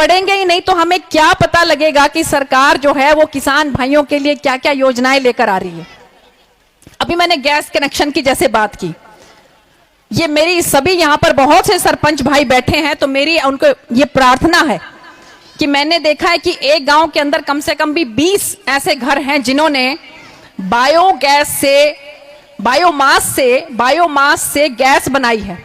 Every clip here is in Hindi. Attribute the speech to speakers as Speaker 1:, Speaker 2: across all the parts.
Speaker 1: बढ़ेंगे ही नहीं तो हमें क्या पता लगेगा कि सरकार जो है वो किसान भाइयों के लिए क्या क्या योजनाएं लेकर आ रही है। अभी मैंने गैस कनेक्शन की जैसे बात की, ये मेरी सभी यहां पर बहुत से सरपंच भाई बैठे हैं, तो मेरी उनको ये प्रार्थना है कि मैंने देखा है कि एक गांव के अंदर कम से कम भी 20 ऐसे घर हैं जिन्होंने बायोगैस से, बायोमास से गैस बनाई है।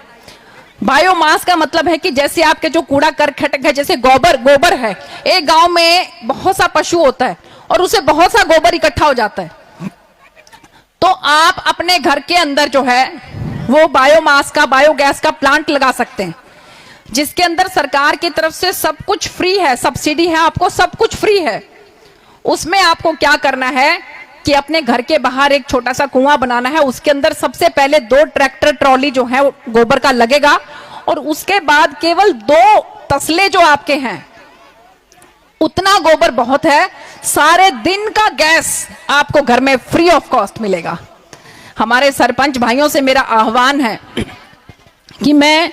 Speaker 1: बायोमास का मतलब है कि जैसे आपके जो कूड़ा करकट है, जैसे गोबर है, एक गांव में बहुत सा पशु होता है और उसे बहुत सा गोबर इकट्ठा हो जाता है, तो आप अपने घर के अंदर जो है वो बायोगैस का प्लांट लगा सकते हैं, जिसके अंदर सरकार की तरफ से सब कुछ फ्री है, सब्सिडी है, आपको सब कुछ फ्री है। उसमें आपको क्या करना है कि अपने घर के बाहर एक छोटा सा कुआं बनाना है, उसके अंदर सबसे पहले 2 ट्रैक्टर ट्रॉली जो है गोबर का लगेगा, और उसके बाद केवल 2 तसले जो आपके हैं उतना गोबर बहुत है, सारे दिन का गैस आपको घर में फ्री ऑफ कॉस्ट मिलेगा। हमारे सरपंच भाइयों से मेरा आह्वान है कि मैं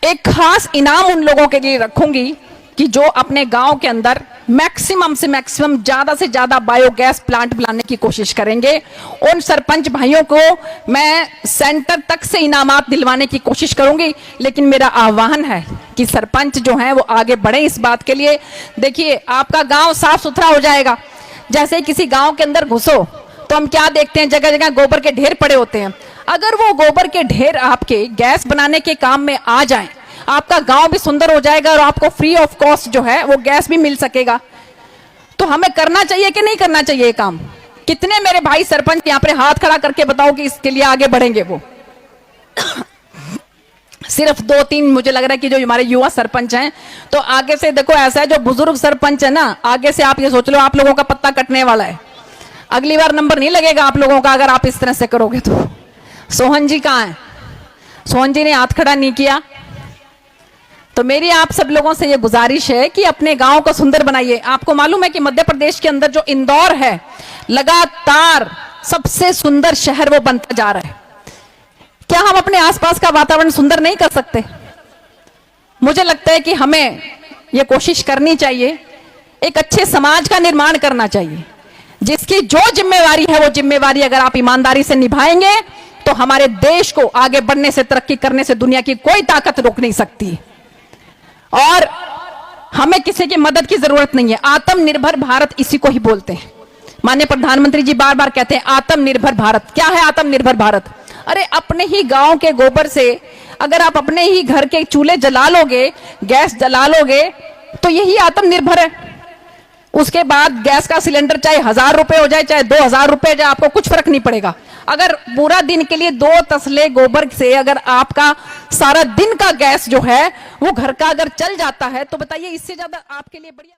Speaker 1: एक खास इनाम उन लोगों के लिए रखूंगी कि जो अपने गांव के अंदर मैक्सिमम से मैक्सिमम, ज्यादा से ज्यादा बायोगैस प्लांट बनाने की कोशिश करेंगे। उन सरपंच भाइयों को मैं सेंटर तक से इनामात दिलवाने की कोशिश करूंगी, लेकिन मेरा आह्वान है कि सरपंच जो हैं वो आगे बढ़े इस बात के लिए। देखिए, आपका गांव साफ सुथरा हो जाएगा। जैसे किसी गांव के अंदर घुसो तो हम क्या देखते हैं, जगह जगह गोबर के ढेर पड़े होते हैं। अगर वो गोबर के ढेर आपके गैस बनाने के काम में आ जाएं, आपका गांव भी सुंदर हो जाएगा और आपको फ्री ऑफ कॉस्ट जो है वो गैस भी मिल सकेगा। तो हमें करना चाहिए कि नहीं करना चाहिए ये काम? कितने मेरे भाई सरपंच यहाँ पे हाथ खड़ा करके बताओ कि इसके लिए आगे बढ़ेंगे वो? सिर्फ 2-3 मुझे लग रहा है कि जो हमारे युवा सरपंच हैं, तो आगे से देखो ऐसा है, जो बुजुर्ग सरपंच है ना, आगे से आप ये सोच लो आप लोगों का पत्ता कटने वाला है, अगली बार नंबर नहीं लगेगा आप लोगों का अगर आप इस तरह से करोगे तो। सोहन जी कहाँ है? सोहन जी ने हाथ खड़ा नहीं किया। तो मेरी आप सब लोगों से ये गुजारिश है कि अपने गांव को सुंदर बनाइए। आपको मालूम है कि मध्य प्रदेश के अंदर जो इंदौर है, लगातार सबसे सुंदर शहर वो बनता जा रहा है। क्या हम अपने आसपास का वातावरण सुंदर नहीं कर सकते? मुझे लगता है कि हमें ये कोशिश करनी चाहिए, एक अच्छे समाज का निर्माण करना चाहिए, जिसकी जो जिम्मेवारी है वो जिम्मेवारी अगर आप ईमानदारी से निभाएंगे तो हमारे देश को आगे बढ़ने से, तरक्की करने से दुनिया की कोई ताकत रोक नहीं सकती। और हमें किसी की मदद की जरूरत नहीं है। आत्मनिर्भर भारत इसी को ही बोलते हैं। माननीय प्रधानमंत्री जी बार बार कहते हैं आत्मनिर्भर भारत। क्या है आत्मनिर्भर भारत? अरे अपने ही गांव के गोबर से अगर आप अपने ही घर के चूल्हे जला लोगे, गैस जला लोगे, तो यही आत्मनिर्भर है। उसके बाद गैस का सिलेंडर चाहे 1000 रुपए हो जाए, चाहे 2000 रुपए हो जाए, आपको कुछ फर्क नहीं पड़ेगा। अगर पूरा दिन के लिए 2 तसले गोबर से अगर आपका सारा दिन का गैस जो है वो घर का अगर चल जाता है, तो बताइए इससे ज्यादा आपके लिए बढ़िया